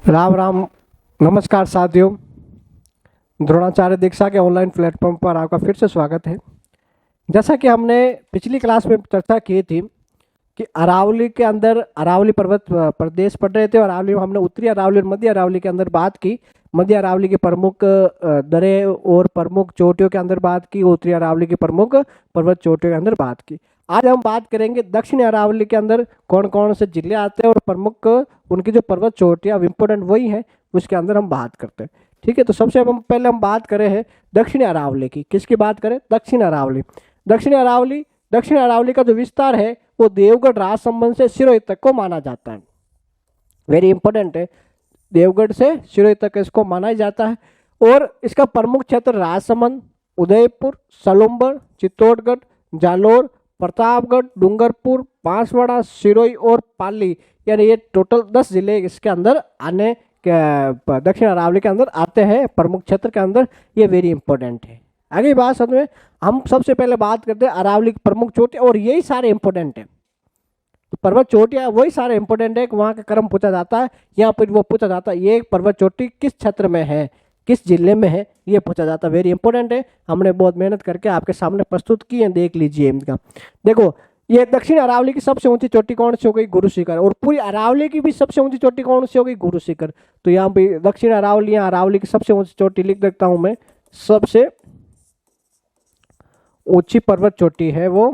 राम राम। नमस्कार साथियों, द्रोणाचार्य दीक्षा के ऑनलाइन प्लेटफॉर्म पर आपका फिर से स्वागत है। जैसा कि हमने पिछली क्लास में चर्चा की थी कि अरावली के अंदर अरावली पर्वत प्रदेश पढ़ रहे थे और अरावली में हमने उत्तरी अरावली और मध्य अरावली के अंदर बात की। मध्य अरावली की प्रमुख दरें और प्रमुख चोटियों के अंदर बात की, उत्तरी अरावली की प्रमुख पर्वत चोटियों के अंदर बात की। आज हम बात करेंगे दक्षिणी अरावली के अंदर कौन कौन से जिले आते हैं और प्रमुख उनकी जो पर्वत चोटियाँ इम्पोर्टेंट वही हैं, उसके अंदर हम बात करते हैं। ठीक है, तो सबसे पहले हम बात करें हैं दक्षिणी अरावली की। किसकी बात करें? दक्षिण अरावली। दक्षिण अरावली का जो विस्तार है वो देवगढ़ राजसमंद से सिरोही तक को माना जाता है। वेरी इंपॉर्टेंट है, देवगढ़ से सिरोही तक इसको माना जाता है। और इसका प्रमुख क्षेत्र राजसमंद, उदयपुर, सलूम्बर, चित्तौड़गढ़, जालोर, प्रतापगढ़, डूंगरपुर, बांसवाड़ा, सिरोही और पाली, यानी ये टोटल 10 जिले इसके अंदर आने दक्षिण अरावली के अंदर आते हैं प्रमुख क्षेत्र के अंदर। ये वेरी इंपॉर्टेंट है। आगे बात समझ, हम सबसे पहले बात करते हैं अरावली की प्रमुख चोटी, और यही सारे इंपॉर्टेंट है। तो पर्वत चोटियां वही सारे इंपॉर्टेंट है कि वहां का क्रम पूछा जाता है, यहाँ पर वो पूछा जाता है ये पर्वत चोटी किस क्षेत्र में है, किस जिले में है, ये पूछा जाता है। वेरी इंपॉर्टेंट है, हमने बहुत मेहनत करके आपके सामने प्रस्तुत की है, देख लीजिए इनका। देखो, ये दक्षिण अरावली की सबसे ऊंची चोटी कौन सी हो गई? गुरु शिखर। और पूरी अरावली की भी सबसे ऊंची चोटी कौन सी हो गई? गुरु शिखर। तो यहाँ पे दक्षिण अरावली, यहाँ अरावली की सबसे ऊंची चोटी लिख देता हूं मैं। सबसे ऊंची पर्वत चोटी है वो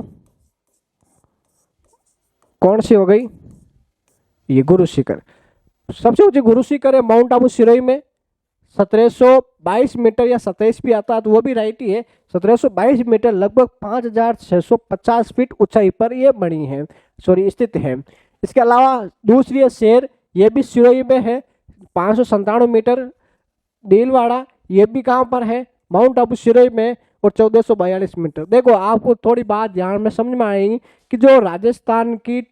कौन सी हो गई? ये गुरु शिखर। सबसे ऊंची गुरु शिखर है माउंट आबू सिरोही में, 1722 मीटर या 27 भी आता है तो वो भी राइट ही है। 1722 मीटर, लगभग 5650 फीट ऊंचाई पर ये बनी है, स्थित है। इसके अलावा दूसरी है शेर, ये भी सिरोही में है, 597 मीटर। डीलवाड़ा, ये भी कहाँ पर है? माउंट आबू सिरोही में, और 1442 मीटर। देखो, आपको थोड़ी बात ध्यान में समझ में आएगी कि जो राजस्थान की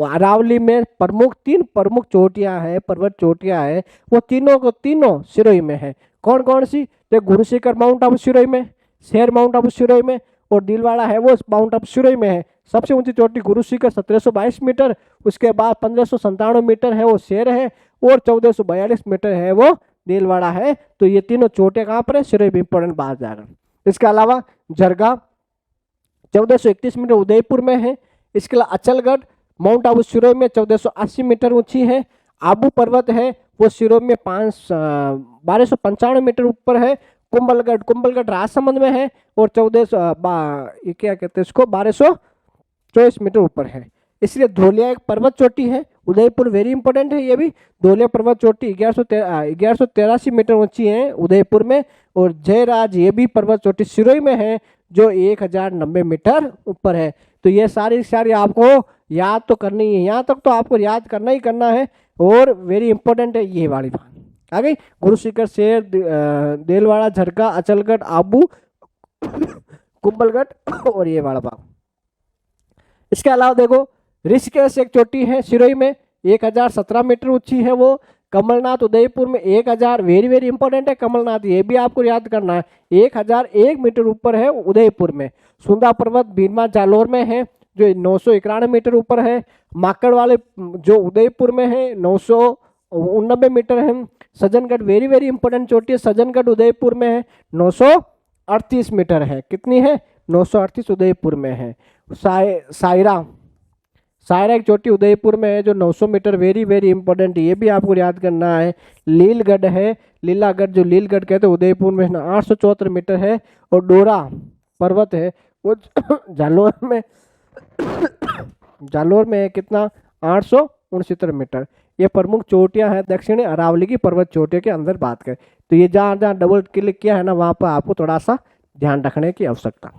अरावली में तीन प्रमुख चोटियां हैं, पर्वत चोटियां हैं, वो तीनों सिरोही में है। कौन कौन सी? तो गुरु शिखर माउंट आबू सिरोही में, शेर माउंट आबू सिरोही में, और दिलवाड़ा है वो माउंट आबू सिरोही में है। सबसे ऊंची चोटी गुरु शिखर 1722 मीटर, उसके बाद 1597 मीटर है वो शेर है, और 1442 मीटर है वो दिलवाड़ा है। तो ये तीनों चोटियां कहाँ पर है? सिरोही में। इंपॉर्टेंट बात जा रहा है। इसके अलावा झरगा 1431 मीटर उदयपुर में है। इसके अलावा अचलगढ़ माउंट आबू सिरोही में 1480 मीटर ऊंची है। आबू पर्वत है वो सिरोही में 1295 मीटर ऊपर है। कुंभलगढ़ राजसमंद में है और 1400 क्या कहते हैं इसको, 1224 मीटर ऊपर है। इसलिए धौलिया एक पर्वत चोटी है। उदयपुर वेरी इंपॉर्टेंट है, ये भी धौलिया पर्वत चोटी 1183 मीटर ऊंची है उदयपुर में। और जयराज, ये भी पर्वत चोटी सिरोही में है, जो 1090 मीटर ऊपर है। तो ये सारी आपको याद तो करनी है, यहाँ तक तो आपको याद करना ही करना है, और वेरी इंपॉर्टेंट है ये वाली बात। आ गई गुरु शिखर, शेर, देलवाड़ा, झरका, अचलगढ़, आबू, कुंभलगढ़ और ये वाला बाग। इसके अलावा देखो, ऋषिकेश एक चोटी है सिरोही में, 1017 मीटर ऊंची है वो। कमलनाथ उदयपुर में 1000, वेरी वेरी इंपॉर्टेंट है कमलनाथ, ये भी आपको याद करना है, 1001 मीटर ऊपर है उदयपुर में। सुंदा पर्वत भीमा जालोर में है, जो 991 मीटर ऊपर है। माकड़ वाले जो उदयपुर में है 989 मीटर है। सज्जनगढ़ वेरी वेरी इंपॉर्टेंट चोटी है, सज्जनगढ़ उदयपुर में है, 938 मीटर है। कितनी है? 938 उदयपुर में है। सायरा एक चोटी उदयपुर में है जो 900 मीटर, वेरी वेरी इंपॉर्टेंट, ये भी आपको याद करना है। लीलगढ़ है, लीलागढ़ जो लीलगढ़ कहते हैं उदयपुर में 874 मीटर है। और डोरा पर्वत है वो जालोर में कितना? 869 मीटर। ये प्रमुख चोटियां हैं दक्षिणी अरावली की पर्वत चोटियों के अंदर बात करें तो ये जहाँ जहाँ डबल क्लिक किया है ना, वहां पर आपको थोड़ा सा ध्यान रखने की आवश्यकता।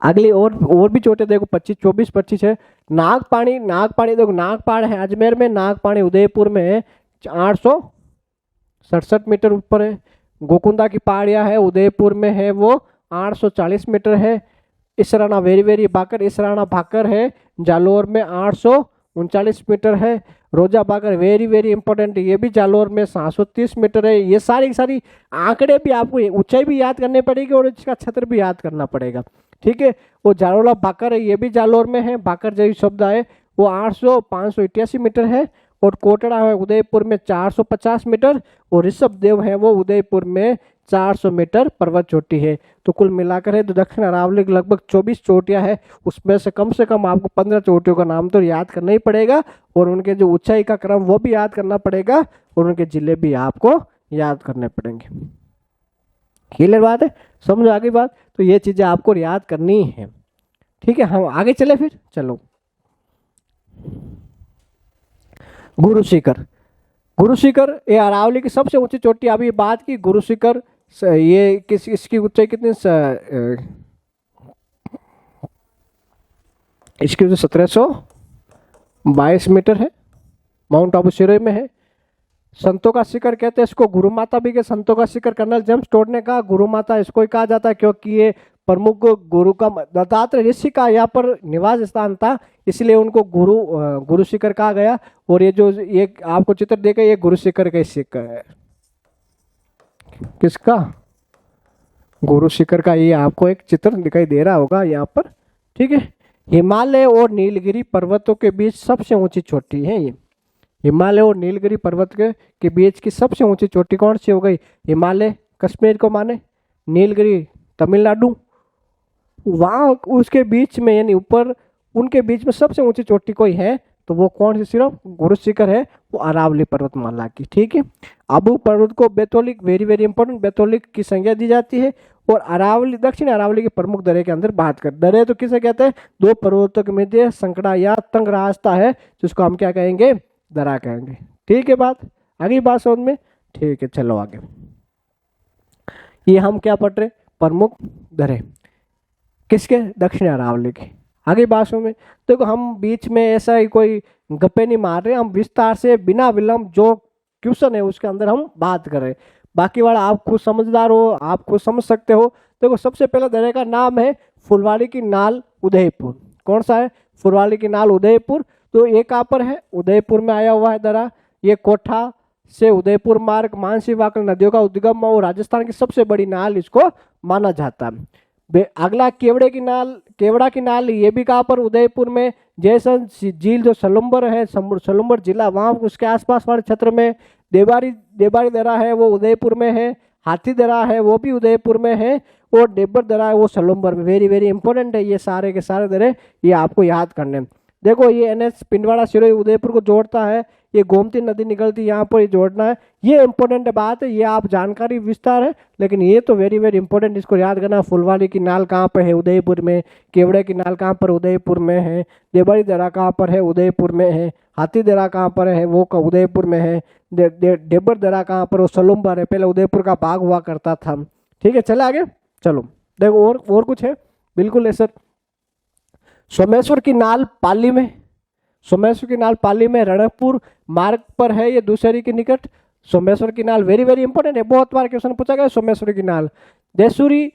अगली और भी चोटे देखो, 24 है। नागपाणी देखो, नागपाड़ है अजमेर में, नागपाणी उदयपुर में है, 867 मीटर ऊपर है। गोकुंदा की पहाड़ियां है उदयपुर में है, वो 840 मीटर है। इसराना वेरी वेरी इसराना भाकर है जालोर में, 839 मीटर है। रोजा बागर वेरी वेरी इंपॉर्टेंट, ये भी जालोर में 730 मीटर है। ये सारी आंकड़े भी आपको ऊंचाई भी याद करनी पड़ेगी और इसका क्षेत्र भी याद करना पड़ेगा। ठीक है, वो जालोला बाकर है, ये भी जालोर में है, बाकर जैसी शब्द आए, वो 588 मीटर है। और कोटड़ा है उदयपुर में 450 मीटर, और ऋषभदेव है वो उदयपुर में 400 मीटर पर्वत चोटी है। तो कुल मिलाकर है तो दक्षिण अरावली की लगभग 24 चोटियां है, उसमें से कम आपको 15 चोटियों का नाम तो याद करना ही पड़ेगा, और उनके जो ऊंचाई का क्रम वो भी याद करना पड़ेगा, और उनके जिले भी आपको याद करने पड़ेंगे। क्लियर बात है, समझो आगे बात। तो ये चीजें आपको याद करनी है, ठीक है। हम आगे चले फिर, चलो। गुरु शिखर, गुरु शिखर ये अरावली की सबसे ऊंची चोटी। अभी बात की गुरु शिखर, ये इसकी ऊंचाई कितनी, इसकी ऊंचाई 1722 मीटर है, माउंट आबू सिरोही में है। संतों का शिखर कहते हैं इसको, गुरु माता भी के संतों का शिखर कर्नल जेम्स टोड ने कहा गुरु माता इसको ही कहा जाता है, क्योंकि ये प्रमुख गुरु का दत्तात्रेय ऋषि का यहाँ पर निवास स्थान था, इसलिए उनको गुरु शिखर कहा गया। और ये जो ये आपको चित्र देखे, ये गुरु शिखर का शिखर है, किसका, गुरु शिखर का। ये आपको एक चित्र दिखाई दे रहा होगा यहाँ पर, ठीक है। हिमालय और नीलगिरी पर्वतों के बीच सबसे ऊंची चोटी है ये। हिमालय और नीलगिरी पर्वत के बीच की सबसे ऊंची चोटी कौन सी हो गई, हिमालय कश्मीर को माने, नीलगिरी तमिलनाडु, वहां उसके बीच में यानी ऊपर उनके बीच में सबसे ऊंची चोटी कोई है तो वो कौन सी, सिर्फ गुरु शिखर है, वो अरावली पर्वतमाला की, ठीक है। आबू पर्वत को बैतौलिक, वेरी वेरी इंपॉर्टेंट, बैतौलिक की संज्ञा दी जाती है। और अरावली, दक्षिण अरावली के प्रमुख दर्रे के अंदर बात कर, दर्रे तो किसे कहते हैं, दो पर्वतों के मध्य संकड़ा या तंग रास्ता है, जिसको हम क्या कहेंगे, दरा कहेंगे, ठीक है। बात आगे, बात समझ में, ठीक है। चलो आगे, ये हम क्या पढ़ रहे, प्रमुख दर्रे किसके, दक्षिण अरावली के। आगे बात समझ में, देखो हम बीच में ऐसा ही कोई गप्पे नहीं मार रहे, हम विस्तार से बिना विलंब जो क्वेश्चन है उसके अंदर हम बात कर रहे हैं। बाकी वाला आप खुद समझदार हो, आप खुद समझ सकते हो। देखो सबसे पहले दर्रे का नाम है फुलवाड़ी की नाल उदयपुर। कौन सा है, फुलवाड़ी की नाल उदयपुर। तो ये कहाँ पर है, उदयपुर में आया हुआ है दर्रा। ये कोठा से उदयपुर मार्ग मानसी वाकल नदियों का उद्गम और राजस्थान की सबसे बड़ी नाल इसको माना जाता है। अगला केवड़ा की नाल, ये भी कहाँ पर, उदयपुर में। जैसन झील जो सलुम्बर है, सलुम्बर जिला, वहाँ उसके आसपास वाले क्षेत्र में। देबारी दर्रा है वो उदयपुर में है। हाथी दर्रा है वो भी उदयपुर में है। और डेबर दर्रा है वो सलुम्बर में। वेरी वेरी इंपॉर्टेंट है ये सारे के सारे दर्रे, ये आपको याद करने। देखो ये NH पिंडवाड़ा सिरोही उदयपुर को जोड़ता है, ये गोमती नदी निकलती है यहाँ पर, ये जोड़ना है। ये इंपॉर्टेंट बात है, ये आप जानकारी विस्तार है, लेकिन ये तो वेरी वेरी इंपॉर्टेंट, इसको याद करना। फुलवाड़ी की नाल कहाँ पर है, उदयपुर में। केवड़े की नाल कहाँ पर, उदयपुर में है। देवड़ी दर्रा कहाँ पर है, उदयपुर में है। हाथी दर्रा कहाँ पर है, वो उदयपुर में है। डेबर दर्रा कहाँ पर, वो सलुम्बर है, पहले उदयपुर का भाग हुआ करता था, ठीक है। चले आगे, चलो देखो और कुछ है, बिल्कुल है सर। सोमेश्वर की नाल पाली में, सोमेश्वर की नाल पाली में रणकपुर मार्ग पर है, ये दूसरी के निकट। सोमेश्वर की नाल वेरी वेरी इंपॉर्टेंट है, बहुत बार क्वेश्चन पूछा गया। सोमेश्वर की नाल, देसूरी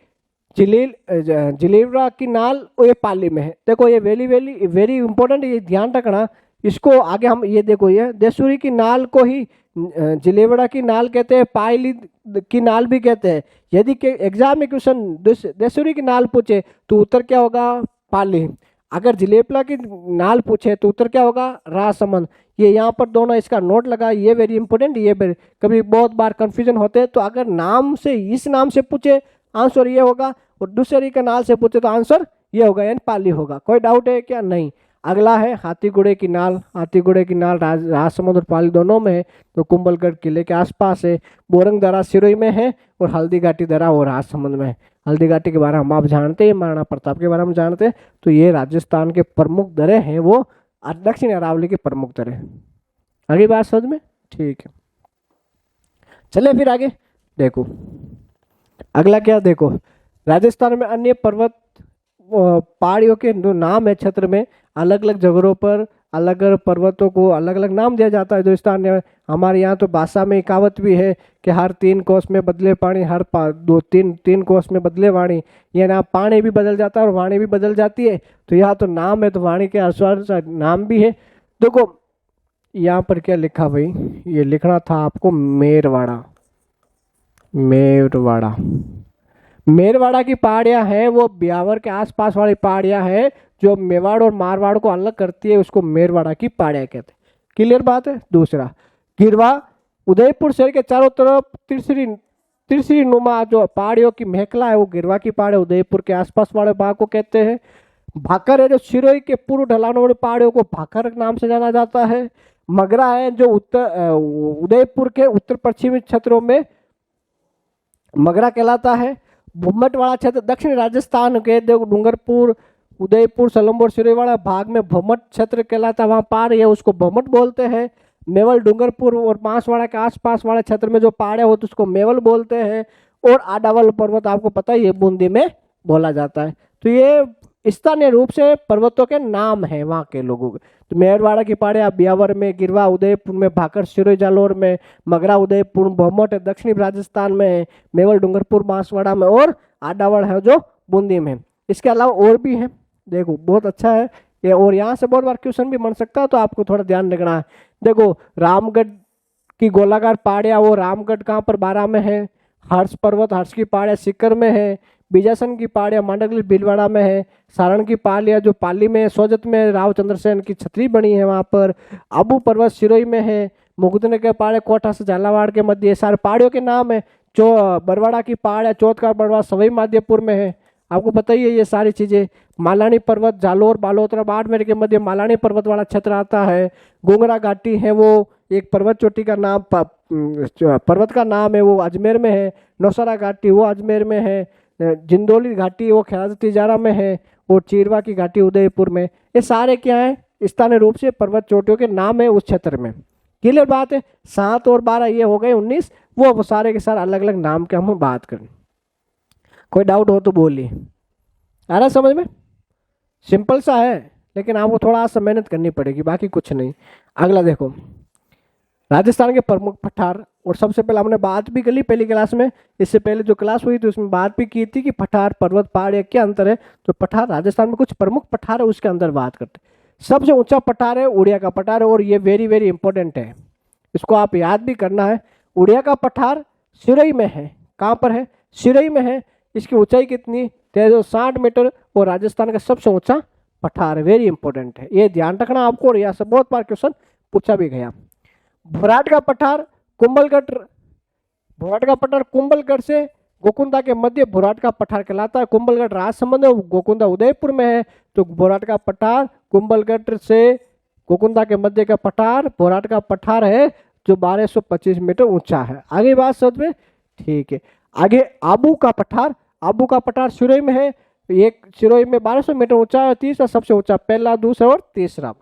जिलेवरा की नाल, ये पाली में है। देखो ये वेरी वेरी वेरी इंपॉर्टेंट, ये ध्यान रखना इसको। आगे हम ये देखो, ये देसूरी की नाल को ही जिलेवड़ा की नाल कहते हैं, पाली की नाल भी कहते हैं। यदि के एग्जाम में क्वेश्चन देसूरी की नाल पूछे तो उत्तर क्या होगा, पाली। अगर जिलेपला की नाल पूछे तो उत्तर क्या होगा, राजसमंद। ये यहाँ पर दोनों इसका नोट लगा, ये वेरी इंपॉर्टेंट। ये कभी बहुत बार कंफ्यूजन होते हैं, तो अगर नाम से, इस नाम से पूछे आंसर ये होगा, और दूसरी का नाल से पूछे तो आंसर ये होगा, यानी पाली होगा। कोई डाउट है क्या, नहीं। अगला है हाथीगुड़े की नाल। हाथीगुड़े की नाल राजसमंद और पाली दोनों में है, तो कुंभलगढ़ किले के आसपास है। बोरंग दर्रा सिरोही में है, और हल्दी घाटी दर्रा और राजसमंद में है। हल्दी घाटी के बारे में हम आप जानते हैं, महाराणा प्रताप के बारे में जानते हैं। तो ये राजस्थान के प्रमुख दर्रे हैं, वो दक्षिण अरावली के प्रमुख दर्रे। आगे बात समझ में, ठीक है। चले फिर आगे, देखो अगला क्या, देखो राजस्थान में अन्य पर्वत पहाड़ियों के जो नाम है क्षेत्र में, अलग अलग जगहों पर अलग अलग पर्वतों को अलग अलग नाम दिया जाता है। जो स्थान हमारे यहाँ तो भाषा में कहावत भी है कि हर 3 कोस में बदले पानी, हर 3 कोस में बदले वाणी। ये ना पानी भी बदल जाता है और वाणी भी बदल जाती है। तो यहाँ तो नाम है, तो वाणी के अनुसार नाम भी है। देखो यहाँ पर क्या लिखा भाई, ये लिखना था आपको मेरवाड़ा। मेरवाड़ा, मेरवाड़ा की पहाड़ियां हैं वो ब्यावर के आसपास वाली पहाड़ियां हैं, जो मेवाड़ और मारवाड़ को अलग करती है, उसको मेरवाड़ा की पहाड़ियां कहते हैं। क्लियर बात है। दूसरा, गिरवा उदयपुर शहर के चारों तरफ तीसरी नुमा जो पहाड़ियों की मेखला है वो गिरवा की पहाड़ है, उदयपुर के आसपास वाले भाग को कहते हैं। भाकर है जो सिरोही के पूर्व ढलानों वाली पहाड़ियों को भाकर नाम से जाना जाता है। मगरा है जो उदयपुर के उत्तर पश्चिमी क्षेत्रों में मगरा कहलाता है। भूमट वाला क्षेत्र दक्षिण राजस्थान के डूंगरपुर, उदयपुर, सलम्बोर, सिरोही वाला भाग में भूमट क्षेत्र कहलाता है, वहां पहाड़ है उसको भूमट बोलते हैं। मेवल डूंगरपुर और बांसवाड़ा के आसपास वाले क्षेत्र में जो पहाड़े होते उसको मेवल बोलते हैं। और आडावल पर्वत आपको पता है ये बूंदी में बोला जाता है। तो ये स्थानीय रूप से पर्वतों के नाम है वहाँ के लोगों के। तो मेहरवाड़ा की पहाड़े आप ब्यावर में, गिरवा उदयपुर में, भाकर सिरोही जालोर में, मगरा उदयपुर, भौमट दक्षिणी राजस्थान में, मेवल डूंगरपुर बांसवाड़ा में और आडावल है जो बूंदी में। इसके अलावा और भी है, देखो बहुत अच्छा है ये। और यहाँ से बहुत बार क्वेश्चन भी बन सकता है तो आपको थोड़ा ध्यान रखना है। देखो रामगढ़ की गोलाकार पहाड़ियाँ, वो रामगढ़ कहाँ पर, बारां में है। हर्ष पर्वत, हर्ष की पहाड़ियाँ सीकर में है। बीजासन की पहाड़ियाँ मांडगली भीलवाड़ा में है। सारण की पहाड़ियाँ जो पाली में, सोजत में राव चंद्रसेन की छतरी बनी है वहाँ पर। आबू पर्वत सिरोही में है। मुगदने के पहाड़े कोटा से झालावाड़ के मध्य, ये सारे पहाड़ियों के नाम है। जो बरवाड़ा की पहाड़ है, चौथ का बरवाड़ा सवाई माधोपुर में है, आपको पता ही है ये सारी चीजें। मालानी पर्वत जालोर बालोतरा बाड़मेर के मध्य मालानी पर्वत वाला क्षेत्र आता है। गुंगरा घाटी है वो एक पर्वत चोटी का नाम, पर्वत का नाम है, वो अजमेर में है। नौसरा घाटी वो अजमेर में है। जिंदोली घाटी वो खिराज तिजारा में है। और चीरवा की घाटी उदयपुर में। ये सारे क्या है, स्थानीय रूप से पर्वत चोटियों के नाम है उस क्षेत्र में। क्लियर बात है। 7 और 12 ये हो गए 19, वो सारे के सारे अलग अलग नाम के हम बात करें। कोई डाउट हो तो बोलिए। आ रहा समझ में? सिंपल सा है लेकिन आपको थोड़ा सा मेहनत करनी पड़ेगी, बाकी कुछ नहीं। अगला देखो, राजस्थान के प्रमुख पठार। और सबसे पहले हमने बात भी कर ली पहली क्लास में, इससे पहले जो क्लास हुई थी उसमें बात भी की थी कि पठार पर्वत पहाड़ क्या अंतर है। तो पठार, राजस्थान में कुछ प्रमुख पठार है उसके अंदर बात करते हैं। सबसे ऊंचा पठार है उड़िया का पठार है और ये वेरी वेरी इंपॉर्टेंट है, इसको आप याद भी करना है। उड़िया का पठार सिरोही में है। कहाँ पर है? सिरोही में है। इसकी ऊंचाई कितनी? 1360 मीटर और राजस्थान का सबसे ऊंचा पठार है, वेरी इंपॉर्टेंट है, ये ध्यान रखना आपको। और यहाँ से बहुत बार क्वेश्चन पूछा भी गया। भोराट का पठार कुंभलगढ़, भोराट का पठार कुंभलगढ़ से गोकुंदा के मध्य भोराट का पठार कहलाता है। कुंभलगढ़ राजसमंद है, गोकुंदा उदयपुर में है। तो भोराट का पठार कुंभलगढ़ से गोकुंदा के मध्य का पठार भोराट का पठार है जो 1225 मीटर ऊंचा है। आगे बात समझ में? ठीक है। आगे आबू का पठार, आबू का पठार सिरोही में है। एक सिरोही में 1200 मीटर ऊंचा है। तीसरा सबसे ऊंचा, पहला, दूसरा और तीसरा।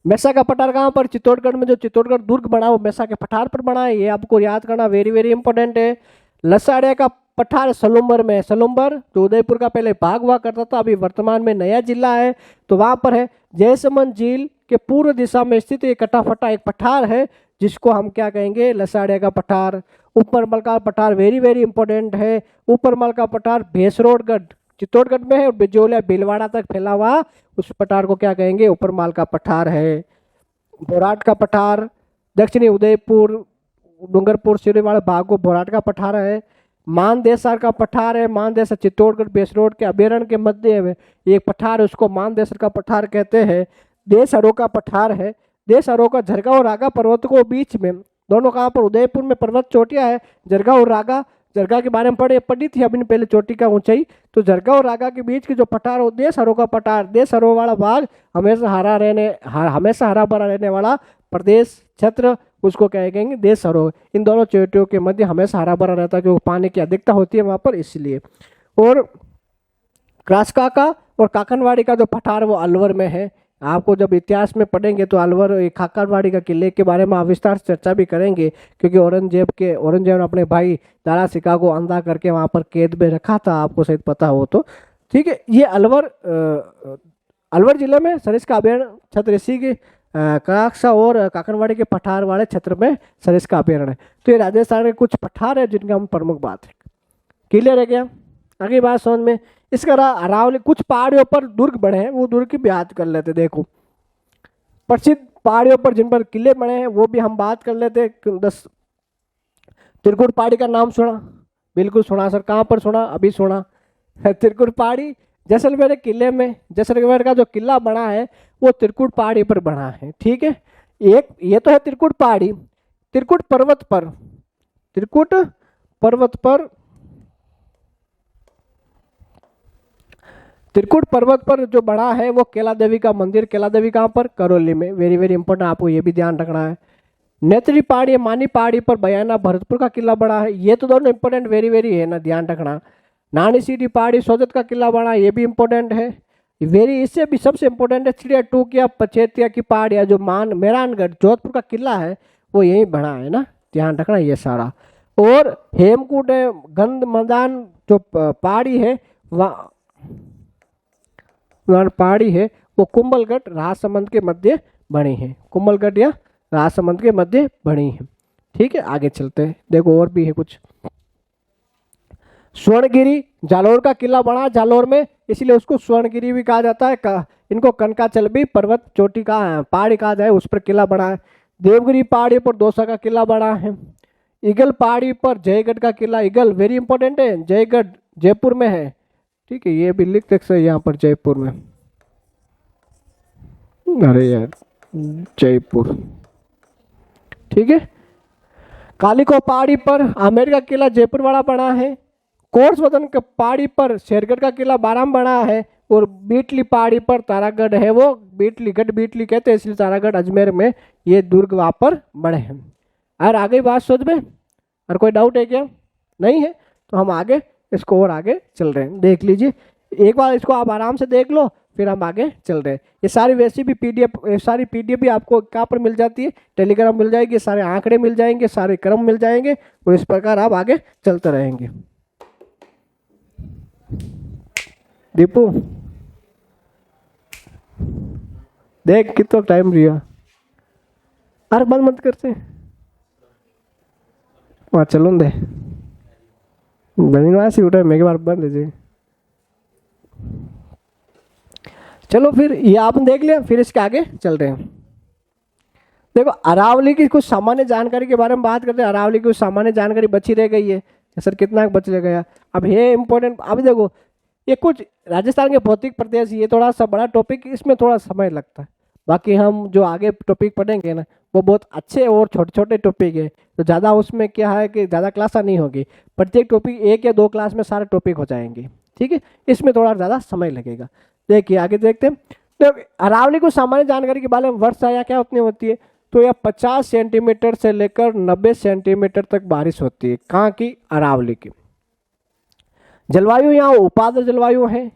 मेसा का पठार कहाँ पर? चित्तौड़गढ़ में। जो चित्तौड़गढ़ दुर्ग बना वो मेसा के पठार पर बना है, ये आपको याद करना, वेरी वेरी इंपॉर्टेंट है। लसाड़िया का पठार सलूम्बर में है। सलूम्बर जो उदयपुर का पहले भाग हुआ करता था, अभी वर्तमान में नया जिला है, तो वहां पर है। जयसमंद झील के पूर्व दिशा में स्थित एक कटाफटा एक पठार है जिसको हम क्या कहेंगे? लसाड़िया का पठार। ऊपरमल का पठार वेरी वेरी इंपॉर्टेंट है। ऊपरमल का पठार भैंसरोडगढ़ चित्तौड़गढ़ में है और बिजोलिया भीलवाड़ा तक फैला हुआ उस पठार को क्या कहेंगे? ऊपरमाल का पठार है। भोराट का पठार दक्षिणी उदयपुर डूंगरपुर सिरोही भाग को भोराट का पठार है। मानदेसर का पठार है। मानदेसर चित्तौड़गढ़ बेसरोड के अभ्यारण्य के मध्य में एक पठार है, उसको मानदेसर का पठार कहते हैं। देसहरो का पठार है। देसहरो का झरगा और रागा पर्वत को बीच में, दोनों कहाँ पर? उदयपुर में पर्वत चोटियां है, झरगा और रागा। झरगा के बारे में पढ़ी थी अभी पहले, चोटी का ऊंचाई। तो झरगा और रागा के बीच की जो पठार हो, देसहरो का पठार। देसहरो वाला भाग हमेशा हमेशा हरा भरा रहने वाला प्रदेश क्षेत्र, उसको कहेंगे देसहरो। इन दोनों चोटियों के मध्य हमेशा हरा भरा रहता है क्योंकि पानी की अधिकता होती है वहां पर, इसलिए। और क्रासकाका और काकनवाड़ी का जो पठार वो अलवर में है। आपको जब इतिहास में पढ़ेंगे तो अलवर काकनवाड़ी का किले के बारे में विस्तार से चर्चा भी करेंगे क्योंकि औरंगजेब ने अपने भाई दारा सिका को अंधा करके वहां पर कैद में रखा था, आपको शायद पता हो तो। ठीक है, ये अलवर जिले में सरिस्का अभ्यारण्य क्षेत्र, इसी के कराक्षा और काकनवाड़ी के पठार वाले क्षेत्र में सरिस्का अभ्यारण्य है। तो ये राजस्थान के कुछ पठार है जिनका हम प्रमुख बात है। क्लियर है क्या? आगे बात समझ में? इसका अरावली कुछ पहाड़ियों पर दुर्ग बने हैं, वो दुर्ग की भी बात कर लेते। देखो प्रसिद्ध पहाड़ियों पर जिन पर किले बने हैं वो भी हम बात कर लेते। 10 त्रिकुट पहाड़ी का नाम सुना? बिल्कुल सुना सर। कहाँ पर सुना? अभी सुना। त्रिकुट पहाड़ी जैसलमेर किले में, जैसलमेर का जो किला बना है वो त्रिकुट पहाड़ी पर बना है। ठीक है, एक ये तो है त्रिकुट पहाड़ी। त्रिकुट पर्वत पर, त्रिकुट पर्वत पर, त्रिकुट पर्वत पर जो बड़ा है वो कैला देवी का मंदिर। कैला देवी कहाँ पर? करौली में। वेरी वेरी इंपॉर्टेंट, आपको ये भी ध्यान रखना है। नेत्री पहाड़ी, मानी पहाड़ी पर बयाना भरतपुर का किला बड़ा है। ये तो दोनों इंपॉर्टेंट वेरी वेरी है ना, ध्यान रखना। नानी सीधी पहाड़ी सोजत का किला बना, ये भी इंपॉर्टेंट है वेरी। इससे भी सबसे इंपॉर्टेंट है चिड़िया टूकिया पचेतिया की पहाड़िया, जो मेहरानगढ़ जोधपुर का किला है वो यही बना है ना, ध्यान रखना ये सारा। और हेमकूट है, गंध मैदान जो पहाड़ी है वहाँ पहाड़ी है वो कुंभलगढ़ राजसमंद के मध्य बनी है। कुंभलगढ़ या राजसमंद के मध्य बनी है। ठीक है, आगे चलते हैं। देखो और भी है कुछ। स्वर्णगिरी जालोर का किला बना जालोर में, इसलिए उसको स्वर्णगिरी भी कहा जाता है। इनको कनकाचलबी पर्वत चोटी का पहाड़ी कहा जाए, उस पर किला बना है। देवगिरी पहाड़ी पर दौसा का किला बना है। ईगल पहाड़ी पर जयगढ़ का किला, ईगल वेरी इंपॉर्टेंट है, जयगढ़ जयपुर में है। ठीक है, ये भी लिख सकते हैं यहाँ पर जयपुर में। अरे यार जयपुर, ठीक है। कालिको पहाड़ी पर आमेर का किला जयपुर वाला बना है। कोर्स वदन के पहाड़ी पर शेरगढ़ का किला बाराम बना है। और बीटली पहाड़ी पर तारागढ़ है, वो बीटली गढ़ बीटली कहते हैं, इसलिए तारागढ़ अजमेर में ये दुर्ग वहाँ पर बने हैं। और आगे बात सोच में और कोई डाउट है क्या? नहीं है तो हम आगे इसको और आगे चल रहे हैं, देख लीजिए एक बार इसको आप आराम से देख लो, फिर हम आगे चल रहे हैं। ये सारी वैसे भी पीडीएफ, सारी पीडीएफ भी आपको कहाँ पर मिल जाती है? टेलीग्राम मिल जाएगी, सारे आंकड़े मिल जाएंगे, सारे क्रम मिल जाएंगे, और इस प्रकार आप आगे चलते रहेंगे। दीपू देख कितना टाइम रिया, अरे बंद मत करते वहाँ चलो दे बनिवासी उठा मेरे बार बंद दीजिए। चलो फिर ये आपने देख लिया, फिर इसके आगे चल रहे हैं। देखो अरावली की कुछ सामान्य जानकारी के बारे में बात करते हैं। अरावली की कुछ सामान्य जानकारी बची रह गई है सर, कितना बच रह गया? अब ये इंपॉर्टेंट, अब देखो ये कुछ राजस्थान के भौतिक प्रदेश, ये थोड़ा सा बड़ा टॉपिक, इसमें थोड़ा समय लगता है। बाकी हम जो आगे टॉपिक पढ़ेंगे ना वो बहुत अच्छे और छोटे छोटे टॉपिक है, तो ज़्यादा उसमें क्या है कि ज़्यादा क्लास नहीं होगी, प्रत्येक टॉपिक एक या दो क्लास में सारे टॉपिक हो जाएंगे। ठीक है, इसमें थोड़ा ज़्यादा समय लगेगा। देखिए आगे देखते हैं। तो अरावली को सामान्य जानकारी के बारे में वर्षा या क्या उतनी होती है? तो यह 50 सेंटीमीटर से लेकर 90 सेंटीमीटर तक बारिश होती है। कहाँ की? अरावली की। जलवायु यहाँ उपाद्र जलवायु है।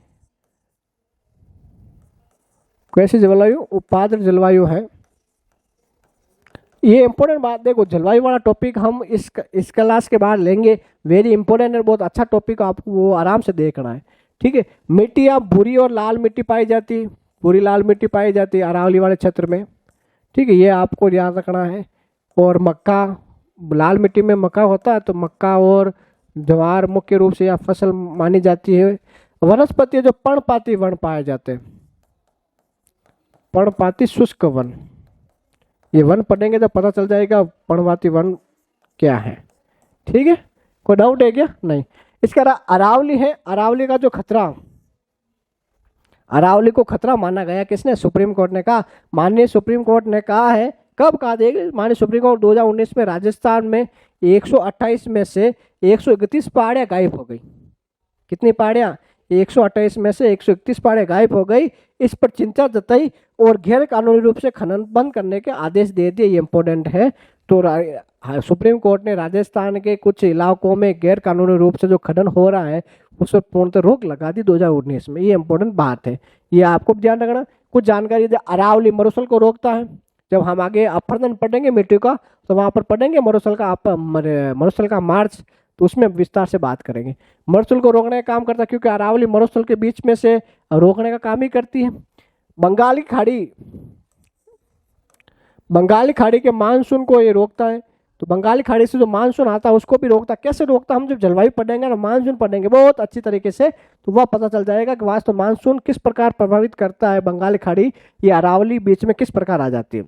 कैसी जलवायु? उपाद्र जलवायु है। ये इंपॉर्टेंट बात, देखो जलवायु वाला टॉपिक हम इस क्लास के बाद लेंगे, वेरी इंपॉर्टेंट है, बहुत अच्छा टॉपिक, आपको वो आराम से देखना है। ठीक है, मिट्टी यहाँ भूरी और लाल मिट्टी पाई जाती है, भूरी लाल मिट्टी पाई जाती है अरावली वाले क्षेत्र में। ठीक है, ये आपको याद रखना है। और मक्का, लाल मिट्टी में मक्का होता है, तो मक्का और ज्वार मुख्य रूप से यह फसल मानी जाती है। वनस्पति जो पर्णपाती वन पाए जाते हैं, पर्णपाती शुष्क वन, ये वन पढ़ेंगे तो पता चल जाएगा पर्णपाती वन क्या है। ठीक है, कोई डाउट है क्या? नहीं। इसके अरावली है, अरावली का जो खतरा, अरावली को खतरा माना गया किसने? सुप्रीम कोर्ट ने कहा। माननीय सुप्रीम कोर्ट ने कहा है, कब कहा? देगा माननीय सुप्रीम कोर्ट 2019 में राजस्थान में 128 में से 131 पहाड़ियां गायब हो गई। कितनी पहाड़ियां? 128 में से 131 पहाड़ियां गायब हो गई। इस पर चिंता जताई और गैर कानूनी रूप से खनन बंद करने के आदेश दे दिए। ये इंपॉर्टेंट है। तो सुप्रीम कोर्ट ने राजस्थान के कुछ इलाकों में गैर कानूनी रूप से जो खनन हो रहा है उस पर पूर्णतः रोक लगा दी 2019 में। ये इंपॉर्टेंट बात है, ये आपको ध्यान रखना। कुछ जानकारी दे, अरावली मरुस्थल को रोकता है। जब हम आगे अपरदन पढ़ेंगे मिट्टी का, तो वहाँ पर पढ़ेंगे मरुस्थल का मार्च, तो उसमें विस्तार से बात करेंगे। मरुस्थल को रोकने का काम करता है, क्योंकि अरावली मरुस्थल के बीच में से रोकने का काम ही करती है। बंगाली खाड़ी के मानसून को ये रोकता है। तो बंगाली खाड़ी से जो मानसून आता है उसको भी रोकता है। कैसे रोकता है? हम जब जलवायु पढ़ेंगे ना, मानसून पढ़ेंगे बहुत अच्छी तरीके से, तो वह पता चल जाएगा कि वास्तव मानसून किस प्रकार प्रभावित करता है बंगाली खाड़ी, ये अरावली बीच में किस प्रकार आ जाती है।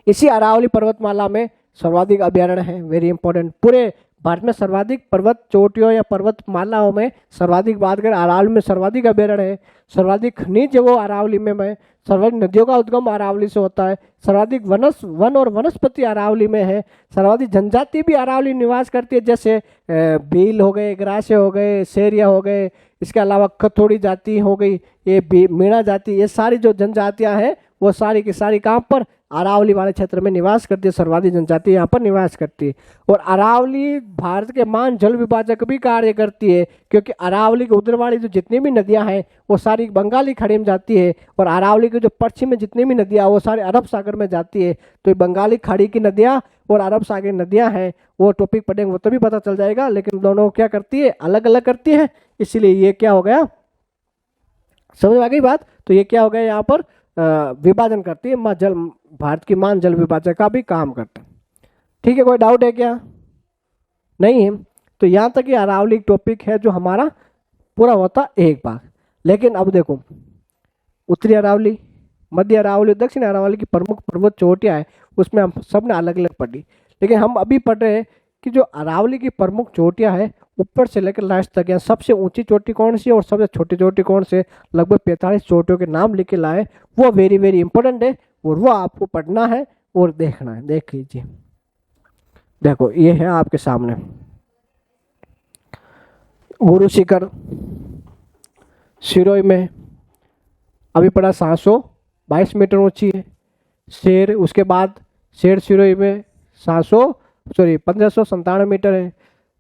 इसी अरावली पर्वतमाला में सर्वाधिक अभ्यारण्य है, वेरी इंपॉर्टेंट। पूरे भारत में सर्वाधिक पर्वत चोटियों या पर्वतमालाओं में सर्वाधिक बात करें, अरावली में सर्वाधिक अभ्यारण्य है, सर्वाधिक खनिज वो अरावली में सर्वाधिक नदियों का उद्गम अरावली से होता है, सर्वाधिक वन और वनस्पति अरावली में है, सर्वाधिक जनजाति भी अरावली निवास करती है, जैसे भील हो गए, ग्रासे हो गए, शेरिया हो गए, इसके अलावा खथोड़ी जाति हो गई, ये मीणा जाति, ये सारी जो जनजातियां हैं वो सारी की सारी कहाँ पर अरावली वाले क्षेत्र में निवास करती है, सर्वाधिक जनजाति यहाँ पर निवास करती है। और अरावली भारत के मान जल विभाजक भी कार्य करती है, क्योंकि अरावली के उधर वाली जो जितनी भी नदियां हैं वो सारी बंगाली खाड़ी में जाती है, और अरावली के जो पश्चिम में जितनी भी नदियां वो सारी अरब सागर में जाती है। तो ये बंगाली खाड़ी की नदियाँ और अरब सागर की नदियाँ हैं, वो टॉपिक पढ़ेंगे वो तो भी पता चल जाएगा, लेकिन दोनों क्या करती है, अलग अलग करती है, इसीलिए ये क्या हो गया, समझ में आ गई बात। तो ये क्या हो गया, यहाँ पर विभाजन करती है, भारत की मान जल विभाजक का भी काम करते हैं। ठीक है, कोई डाउट है क्या? नहीं है। तो यहाँ तक ये अरावली टॉपिक है जो हमारा पूरा होता एक भाग। लेकिन अब देखो, उत्तरी अरावली, मध्य अरावली, दक्षिण अरावली की प्रमुख पर्वत चोटियां है, उसमें हम सब ने अलग अलग पढ़ी। लेकिन हम अभी पढ़ रहे हैं कि जो अरावली की प्रमुख चोटियां है ऊपर से लेकर लास्ट तक, या सबसे ऊंची चोटी कौन सी है और सबसे छोटी चोटी कौन से, लगभग 45 चोटियों के नाम लिख के लाए, वो वेरी वेरी इंपॉर्टेंट है और वो आपको पढ़ना है और देखना है। देख लीजिए, देखो ये है आपके सामने गुरु शिखर सिरोही में अभी पड़ा 722 मीटर ऊंची है। शेर, उसके बाद शेर सिरोही में 1597 मीटर है।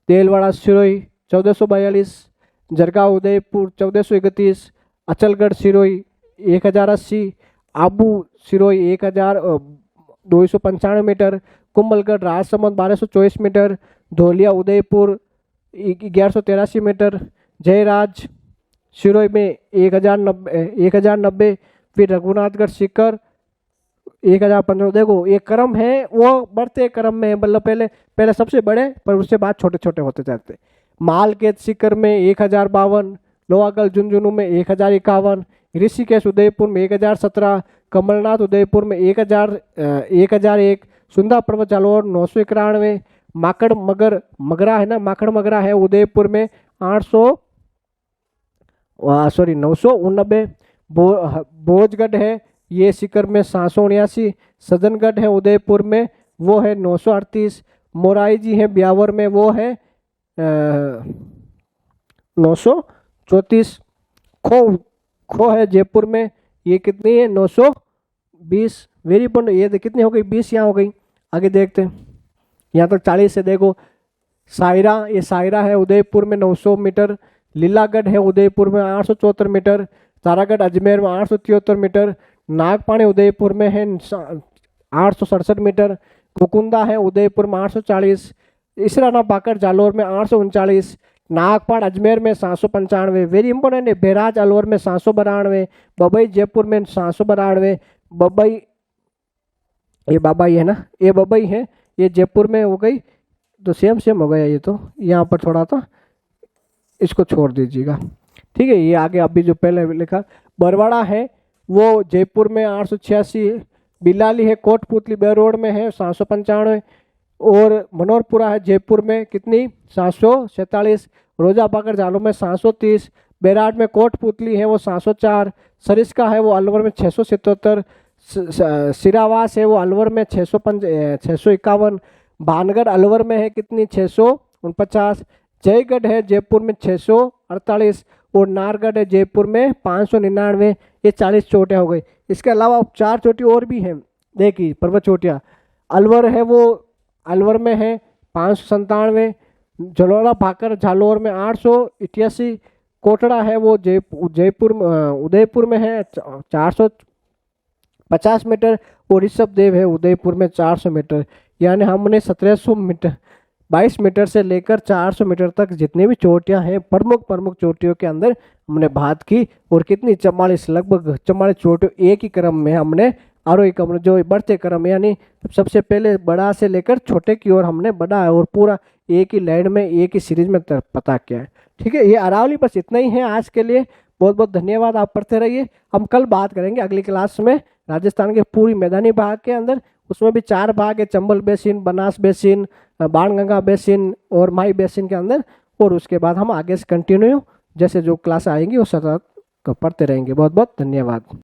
Telwara Sirohi 1442, Jarga Udaipur 1431, Achalgarh Sirohi 1080, Abu Sirohi 1295 metre, Kumbhalgarh Rajsamand 1224 metre, Dhauliya Udaipur 1183 metre, Jayraj Sirohi में 1090, फिर रघुनाथगढ़ शिखर 1015। देखो ये क्रम है, वो बढ़ते क्रम में, मतलब पहले सबसे बड़े, पर उसके बाद छोटे छोटे होते जाते। मालकेत शिखर में 1052, लोहागढ़ झुंझुनू में 1051, ऋषिकेश उदयपुर में 1017, कमलनाथ उदयपुर में 1001, सुंदा पर्वत जालोर 991, माकड़ मगरा है ना, माकड़ मगरा है उदयपुर में 989, भोजगढ़ है ये शिखर में 779, सदनगढ़ है उदयपुर में वो है 938, मोराई जी है ब्यावर में वो है 934, खो है जयपुर में, ये कितनी है 920। वेरी इंपॉर्टेंट, ये कितनी हो गई 20 यहाँ हो गई। आगे देखते हैं, यहाँ तक 40 से देखो। सायरा, ये सायरा है उदयपुर में 900 मीटर, लीलागढ़ है उदयपुर में 874 मीटर, तारागढ़ अजमेर में 873 मीटर, नागपाणी उदयपुर में है 867 मीटर, कुकुंदा है उदयपुर में 840, इसराना पाकर जालोर में 839, नागपाड़ अजमेर में 795, वेरी इंपॉर्टेंट है। बेराज अलवर में 792, बबई जयपुर में 792, बबई ये बाबाई है ना, ये बबई है, ये जयपुर में हो गई, तो सेम हो गया ये। तो यहाँ पर थोड़ा था, इसको छोड़ दीजिएगा, ठीक है। ये आगे अभी जो पहले लिखा, बरवाड़ा है वो जयपुर में 886 है, बिलाली है कोटपुतली बेरोड में है 795, और मनोरपुरा है जयपुर में कितनी 747, रोजा पाकर जालो में 730, बेराट में कोटपुतली है वो 704, सरिस्का है वो अलवर में 677, सिरावास है वो अलवर में 651, भानगढ़ अलवर में है कितनी 649, जयगढ़ है जयपुर में 648, और नारगढ़ है जयपुर में 599। ये 40 चोटियाँ हो गई। इसके अलावा 4 चोटी और भी हैं, देखिए पर्वत चोटियाँ। अलवर है वो अलवर में है 597, जलोरा भाकर जालोर में 888, कोटड़ा है वो जयपुर उदयपुर में है 450 मीटर, और ऋषभ देव है उदयपुर में 400 मीटर। यानी हमने 1700 मीटर 22 मीटर से लेकर 400 मीटर तक जितनी भी चोटियां हैं प्रमुख चोटियों के अंदर हमने बात की, और कितनी 44 लगभग 44 चोटियों एक ही क्रम में हमने आरोही क्रम जो बढ़ते क्रम, यानी सबसे पहले बड़ा से लेकर छोटे की ओर हमने बढ़ा है, और पूरा एक ही लाइन में एक ही सीरीज में पता किया है। ठीक है, ये अरावली बस इतना ही है आज के लिए। बहुत बहुत धन्यवाद, आप पढ़ते रहिए। हम कल बात करेंगे अगली क्लास में राजस्थान के पूरी मैदानी भाग के अंदर, उसमें भी 4 भाग है, Chambal basin, Banas basin, Banganga basin और माई बेसिन के अंदर। और उसके बाद हम आगे से कंटिन्यू जैसे जो क्लास आएंगी उस तरह पढ़ते रहेंगे। बहुत बहुत धन्यवाद।